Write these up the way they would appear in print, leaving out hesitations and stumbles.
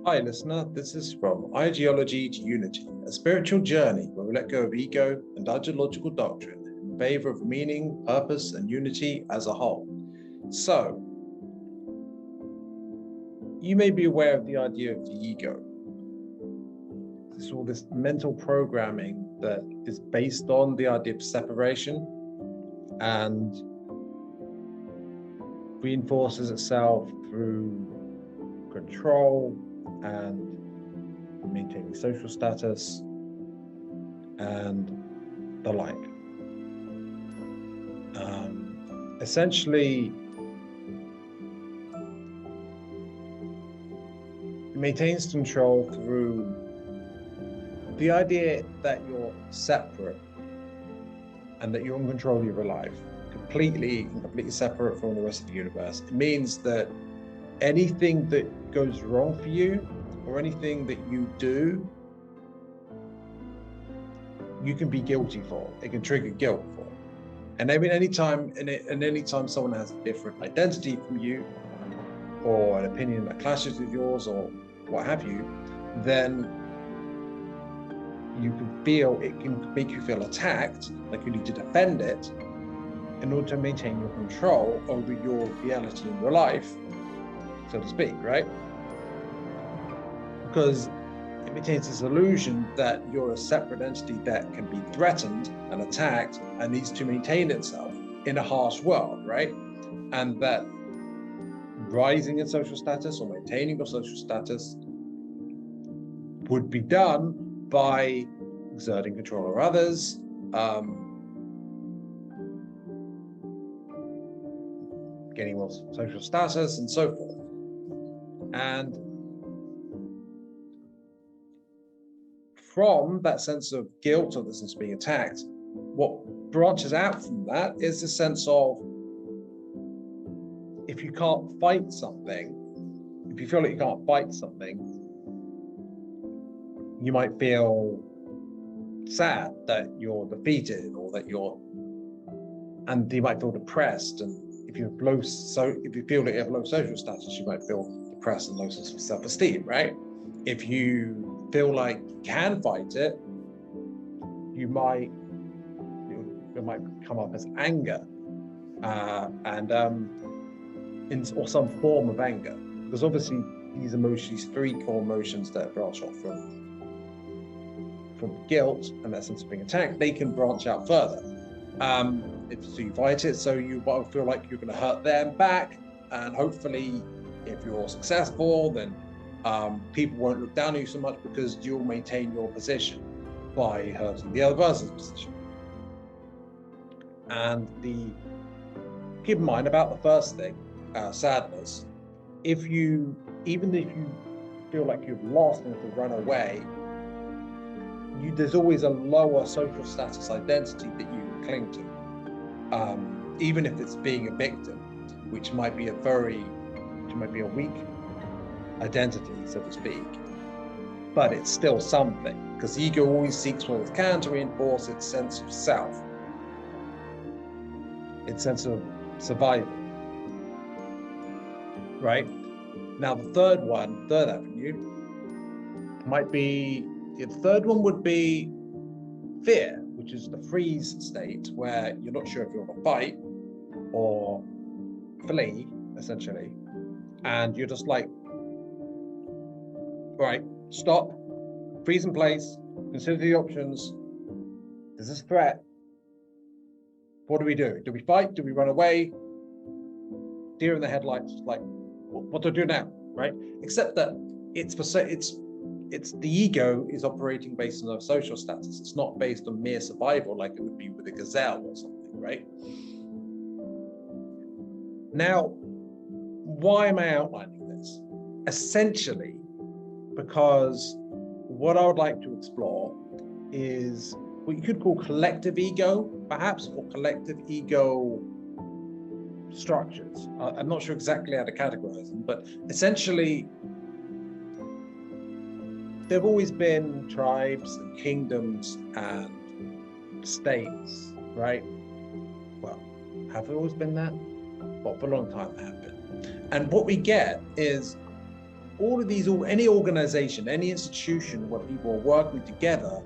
Hi, listener. This is From Ideology to Unity, a spiritual journey where we let go of ego and ideological doctrine in favor of meaning, purpose, and unity as a whole. So, you may be aware of the idea of the ego. It's all this mental programming that is based on the idea of separation and reinforces itself through control and maintaining social status and the like. Essentially, it maintains control through the idea that you're separate and that you're in control of your life, completely separate from the rest of the universe. It means that anything that goes wrong for you or anything that you do, you can be guilty for. It can trigger guilt for. And anytime someone has a different identity from you or an opinion that clashes with yours or what have you, then it can make you feel attacked, like you need to defend it in order to maintain your control over your reality in your life, so to speak, right? Because it maintains this illusion that you're a separate entity that can be threatened and attacked and needs to maintain itself in a harsh world, right? And that rising in social status or maintaining your social status would be done by exerting control over others, getting more social status and so forth. And from that sense of guilt or the sense of being attacked, what branches out from that is the sense of, if you can't fight something, if you feel like you can't fight something, you might feel sad that you're defeated or that and you might feel depressed. And if you feel that you have low social status, you might feel depressed and low self-esteem, right? If you feel like you can fight it, it might come up as anger or some form of anger, because obviously these three core emotions that branch off from guilt and that sense of being attacked, they can branch out further. So you fight it, so you feel like you're going to hurt them back, and hopefully, if you're successful, then people won't look down on you so much because you'll maintain your position by hurting the other person's position. And keep in mind about the first thing, sadness. Even if you feel like you've lost and have to run away, there's always a lower social status identity that you can cling to, even if it's being a victim, which might be a weak identity, so to speak, but it's still something, because the ego always seeks what it can to reinforce its sense of self, its sense of survival, right? Now, the third avenue the third one would be fear, which is the freeze state, where you're not sure if you're going to fight or flee, essentially, and you're just like, right, stop, freeze in place, consider the options. There's this threat. What do we do? Do we fight? Do we run away? Deer in the headlights, like, what do I do now, right? Except that it's the ego is operating based on a social status. It's not based on mere survival like it would be with a gazelle or something, right? Now, why am I outlining this? Essentially, because what I would like to explore is what you could call collective ego, perhaps, or collective ego structures. I'm not sure exactly how to categorize them, but essentially, there have always been tribes and kingdoms and states, right? Well, have there always been that? Well, for a long time there have been. And what we get is any organization, any institution where people are working together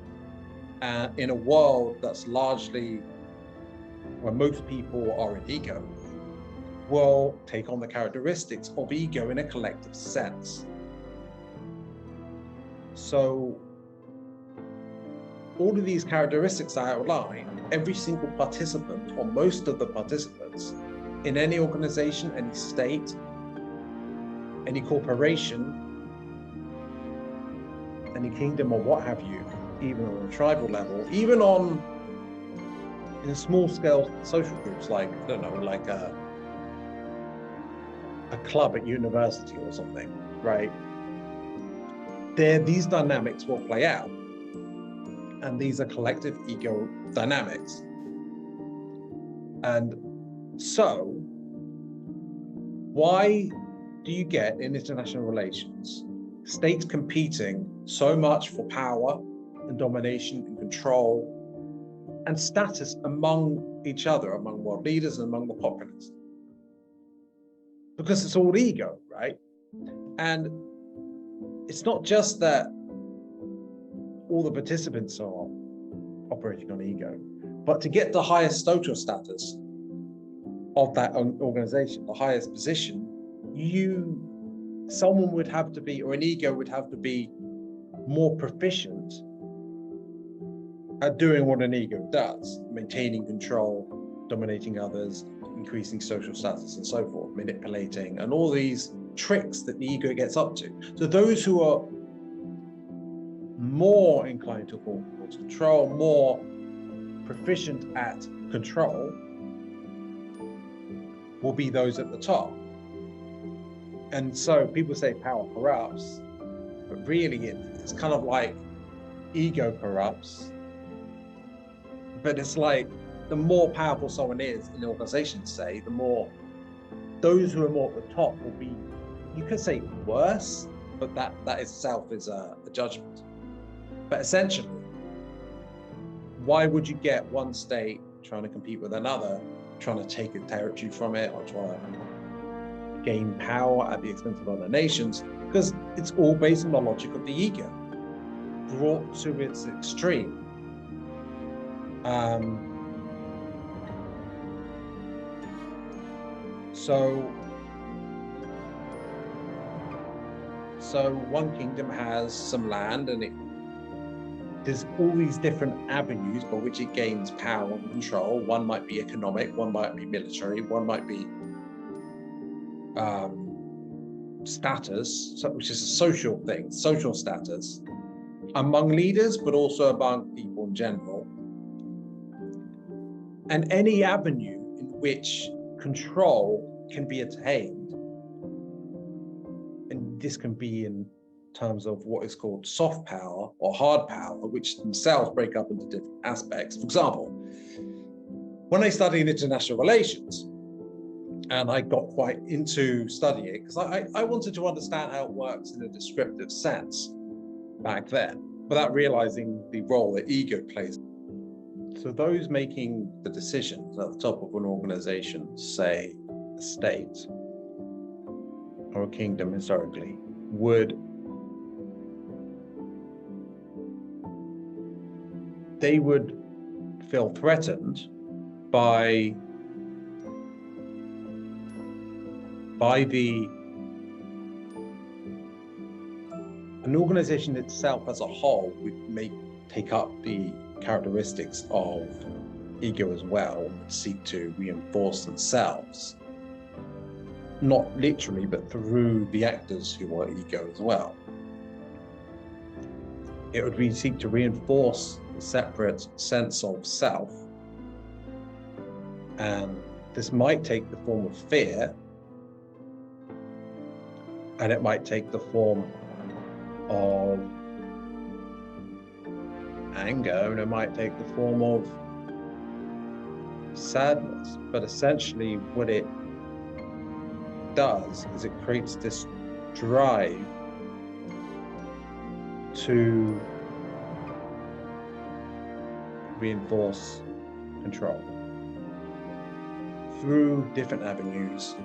in a world that's largely where most people are in ego, will take on the characteristics of ego in a collective sense. So all of these characteristics I outline, every single participant or most of the participants in any organization, any state, any corporation, any kingdom or what have you, even on a tribal level, even in small scale social groups, like, I don't know, like a club at university or something, right? These dynamics will play out. And these are collective ego dynamics. And so, why do you get in international relations states competing so much for power and domination and control and status among each other, among world leaders and among the populace? Because it's all ego, right? And it's not just that all the participants are operating on ego, but to get the highest social status of that organization, the highest position, someone would have to be, or an ego would have to be more proficient at doing what an ego does, maintaining control, dominating others, increasing social status and so forth, manipulating, and all these tricks that the ego gets up to. So those who are more inclined to towards control, more proficient at control, will be those at the top. And so people say power corrupts, but really it's kind of like ego corrupts. But it's like the more powerful someone is in the organization, say, the more those who are more at the top will be, you could say, worse, but that itself is a judgment. But essentially, why would you get one state trying to compete with another, trying to take a territory from it, or trying to gain power at the expense of other nations? Because it's all based on the logic of the ego, brought to its extreme. So one kingdom has some land, and there's all these different avenues by which it gains power and control. One might be economic, one might be military, one might be status, which is a social thing, social status among leaders, but also among people in general. And any avenue in which control can be attained, and this can be in terms of what is called soft power or hard power, which themselves break up into different aspects. For example, when I studied international relations, and I got quite into studying it because I wanted to understand how it works in a descriptive sense back then, without realizing the role that ego plays. So those making the decisions at the top of an organization, say a state or a kingdom historically, would feel threatened by an organization itself as a whole may take up the characteristics of ego as well, and seek to reinforce themselves, not literally, but through the actors who are ego as well. It would seek to reinforce a separate sense of self, and this might take the form of fear, and it might take the form of anger, and it might take the form of sadness. But essentially what it does is it creates this drive to reinforce control through different avenues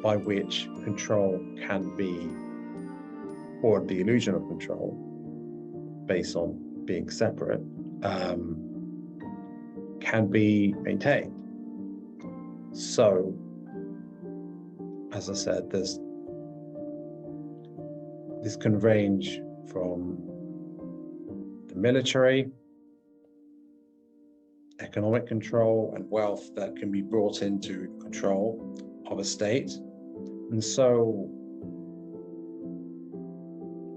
by which control can be or the illusion of control based on being separate, can be maintained. So, as I said, this can range from the military, economic control, and wealth that can be brought into control of a state. And so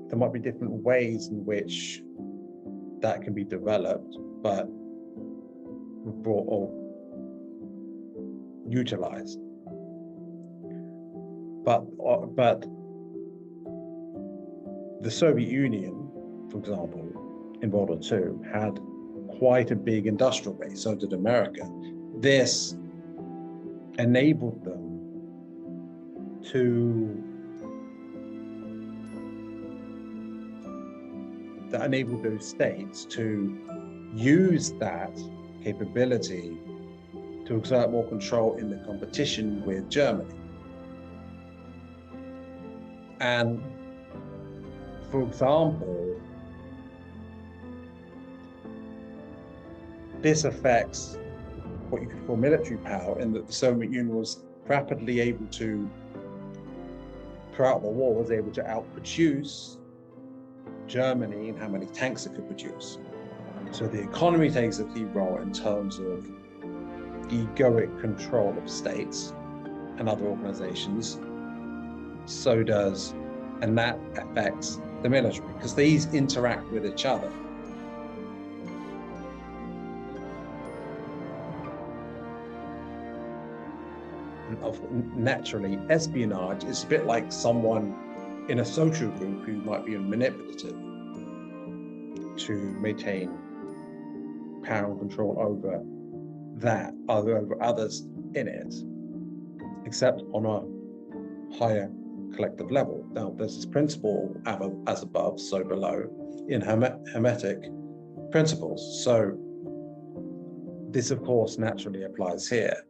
there might be different ways in which that can be developed, but brought or utilized. But the Soviet Union, for example, in World War II, had quite a big industrial base, so did America. This enabled them that enabled those states to use that capability to exert more control in the competition with Germany. And for example, this affects what you could call military power, in that the Soviet Union was rapidly able to, throughout the war, was able to outproduce Germany in how many tanks it could produce. So the economy takes a key role in terms of egoic control of states and other organizations. So does, and that affects the military, because these interact with each other. Naturally, espionage is a bit like someone in a social group who might be manipulative to maintain power and control over over others in it, except on a higher collective level. Now, there's this principle, as above, so below, in Hermetic principles. So this, of course, naturally applies here.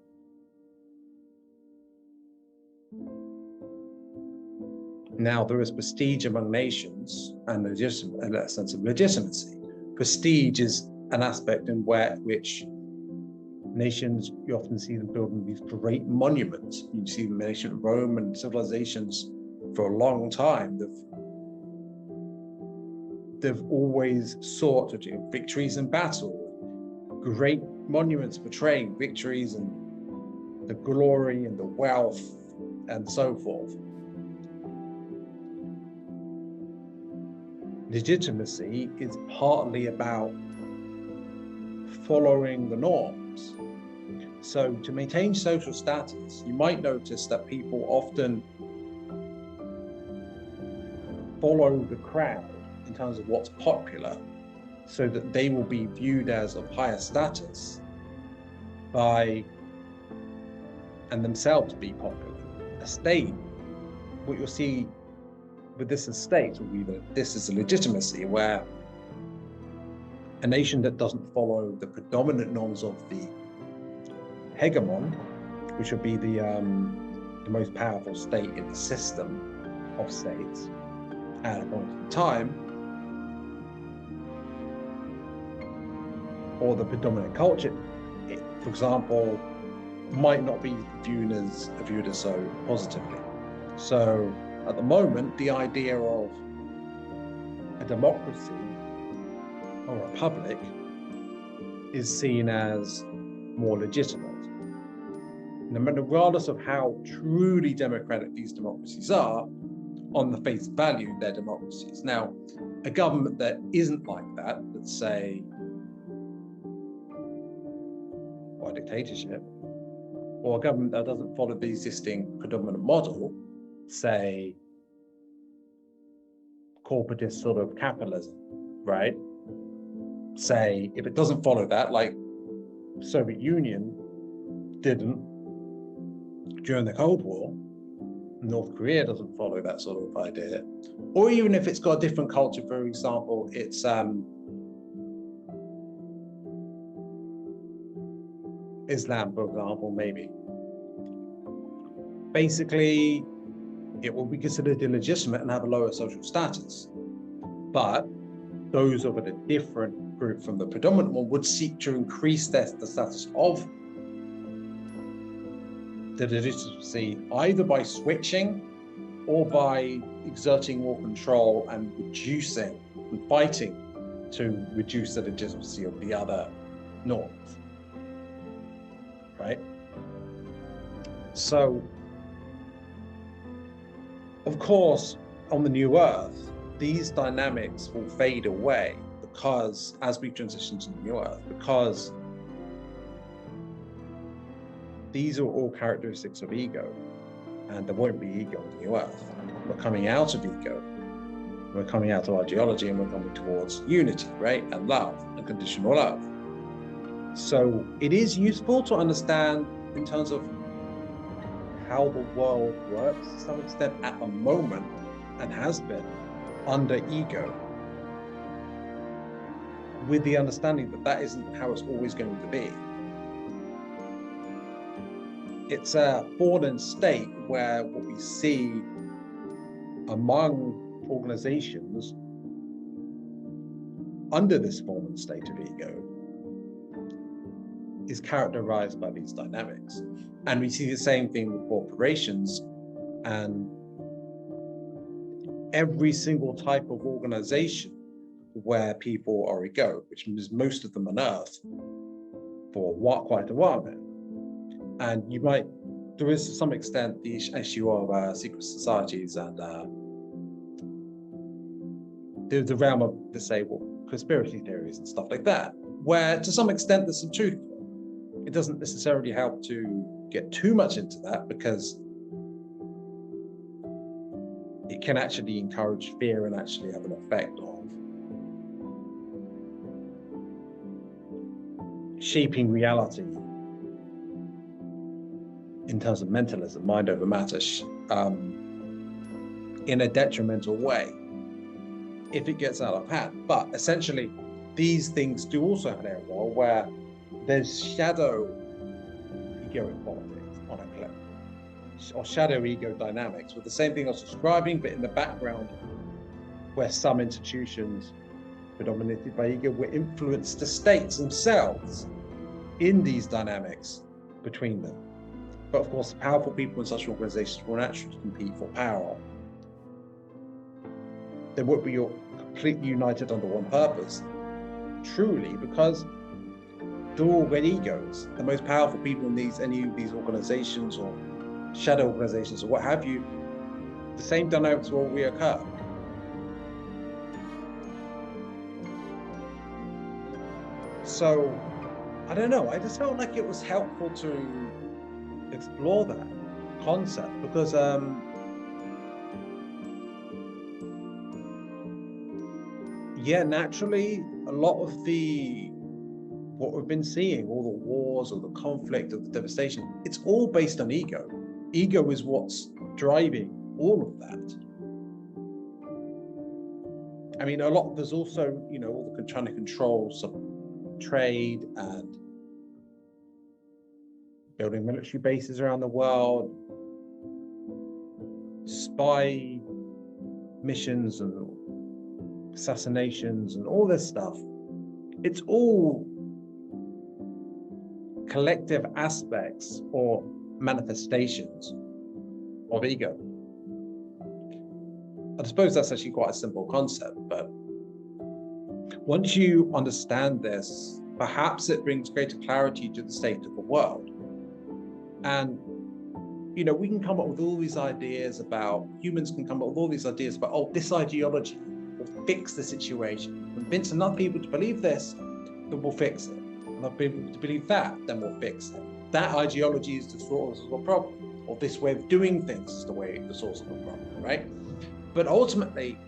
Now, there is prestige among nations and a sense of legitimacy. Prestige is an aspect in which nations, you often see them building these great monuments. You see them in ancient Rome and civilizations for a long time. They've always sought to do victories in battle, great monuments portraying victories and the glory and the wealth and so forth. Legitimacy is partly about following the norms. So to maintain social status, you might notice that people often follow the crowd in terms of what's popular, so that they will be viewed as of higher status and themselves be popular. A state, what you'll see with this estate will be that this is a legitimacy, where a nation that doesn't follow the predominant norms of the hegemon, which would be the most powerful state in the system of states at a point in time, or the predominant culture, for example, might not be viewed as so positively. So at the moment, the idea of a democracy or a republic is seen as more legitimate. No matter, regardless of how truly democratic these democracies are, on the face value, they're democracies. Now, a government that isn't like that, let's say, or a dictatorship, or a government that doesn't follow the existing predominant model, say, corporatist sort of capitalism, right? Say, if it doesn't follow that, like Soviet Union didn't during the Cold War, North Korea doesn't follow that sort of idea, or even if it's got a different culture, for example, it's Islam, for example, maybe. Basically, it will be considered illegitimate and have a lower social status. But those of a different group from the predominant one would seek to increase the status of the legitimacy either by switching or by exerting more control and reducing and fighting to reduce the legitimacy of the other norms, right? So, of course, on the new Earth, these dynamics will fade away because as we transition to the new Earth, because these are all characteristics of ego, and there won't be ego on the new Earth. We're coming out of ego, we're coming out of ideology, and we're coming towards unity, right? And love, unconditional love. So it is useful to understand in terms of how the world works to some extent at the moment, and has been under ego, with the understanding that that isn't how it's always going to be. It's a fallen state where what we see among organizations under this fallen state of ego is characterized by these dynamics. And we see the same thing with corporations, and every single type of organization where people are ego, which means most of them on Earth for quite a while now. And there is to some extent the issue of secret societies and the realm of, let's say, conspiracy theories and stuff like that, where to some extent there's some truth. It doesn't necessarily help to get too much into that, because it can actually encourage fear and actually have an effect of shaping reality in terms of mentalism, mind over matter, in a detrimental way if it gets out of hand. But essentially, these things do also play a role where there's shadow egoic politics on a clip, or shadow ego dynamics, with the same thing I was describing, but in the background, where some institutions predominated by ego will influence the states themselves in these dynamics between them. But of course, powerful people in such organizations will naturally compete for power. They won't be completely united under one purpose, truly, because they're all red egos. The most powerful people in any of these organizations or shadow organizations or what have you, the same dynamics will reoccur. So, I don't know, I just felt like it was helpful to explore that concept, because naturally, a lot of what we've been seeing, all the wars or the conflict or the devastation, it's all based on ego. Ego is what's driving all of that. I mean, there's also, all the trying to control some trade and building military bases around the world, spy missions and assassinations and all this stuff. It's all collective aspects or manifestations of ego. I suppose that's actually quite a simple concept, but once you understand this, perhaps it brings greater clarity to the state of the world. And, we can come up with all these ideas humans can come up with all these ideas about, this ideology will fix the situation. Convince enough people to believe this, then we'll fix it. Enough people to believe that, then we'll fix it. That ideology is the source of the problem, or this way of doing things is the source of the problem, right? But ultimately,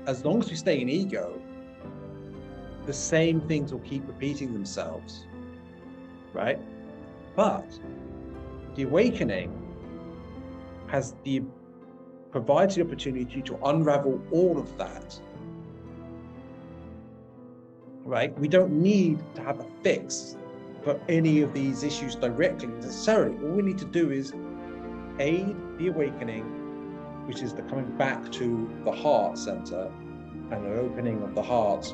as long as we stay in ego, the same things will keep repeating themselves, right? But the awakening provides the opportunity to unravel all of that, right? We don't need to have a fix for any of these issues directly necessarily. All we need to do is aid the awakening which is the coming back to the heart center and an opening of the heart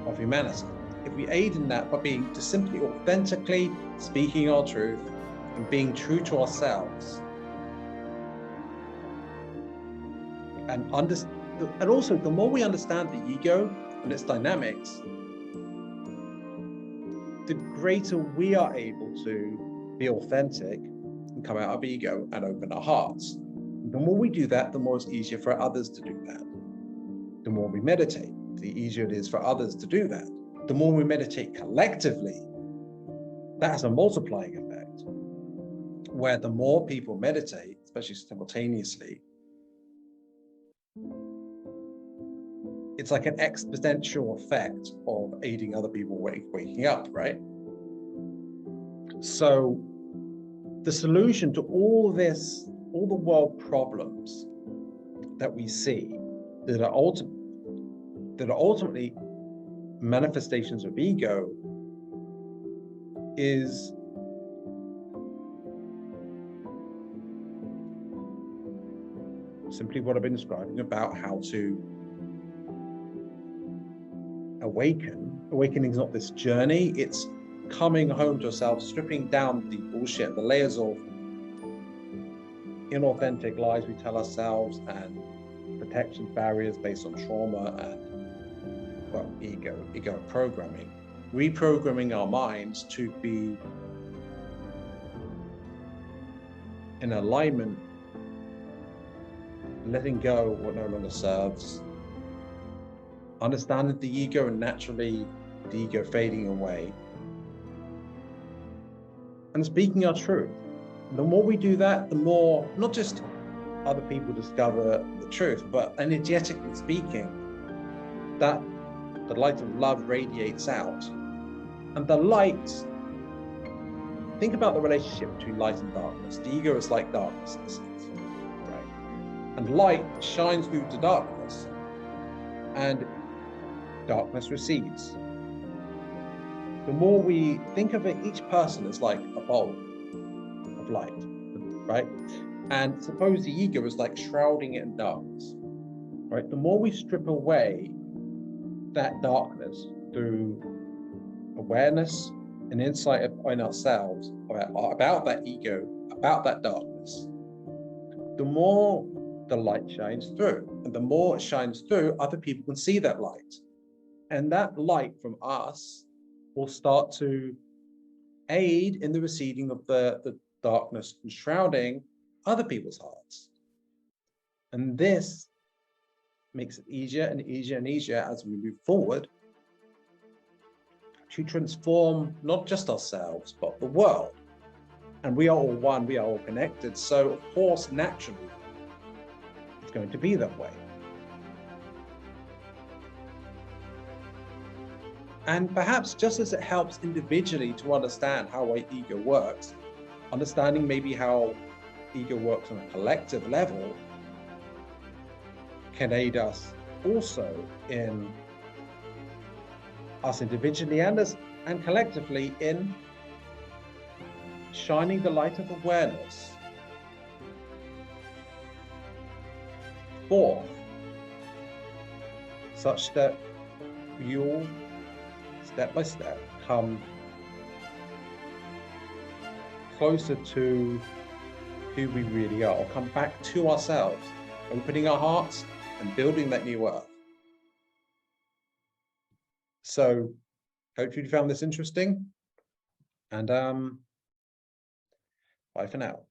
of humanity. If we aid in that by being just simply authentically speaking our truth and being true to ourselves, and also the more we understand the ego and its dynamics, the greater we are able to be authentic and come out of ego and open our hearts. The more we do that, the more it's easier for others to do that. The more we meditate, the easier it is for others to do that. The more we meditate collectively, that has a multiplying effect, where the more people meditate, especially simultaneously, it's like an exponential effect of aiding other people waking up, right? So the solution to all this, all the world problems that we see that are ultimately manifestations of ego is simply what I've been describing about how to awaken. Awakening is not this journey, it's coming home to ourselves, stripping down the bullshit, the layers of inauthentic lies we tell ourselves and protection barriers based on trauma and, well, ego programming, reprogramming our minds to be in alignment, letting go of what no longer serves, understanding the ego and naturally the ego fading away, and speaking our truth. And the more we do that, the more not just other people discover the truth, but energetically speaking, that the light of love radiates out. And the light, think about the relationship between light and darkness. The ego is like darkness, right? And light shines through the darkness, and darkness recedes. The more we think of it, each person is like a bulb of light, right? And suppose the ego is like shrouding it in darkness, right? The more we strip away that darkness through awareness and insight in ourselves about that ego, about that darkness, the more the light shines through. And the more it shines through, other people can see that light. And that light from us will start to aid in the receding of the darkness and shrouding other people's hearts. And this makes it easier and easier and easier as we move forward to transform not just ourselves, but the world. And we are all one, we are all connected. So of course, naturally, it's going to be that way. And perhaps just as it helps individually to understand how our ego works, understanding maybe how ego works on a collective level can aid us also in us individually and collectively in shining the light of awareness forth, such that we all, step by step, come closer to who we really are, or come back to ourselves, opening our hearts and building that new earth. So hopefully you found this interesting, and bye for now.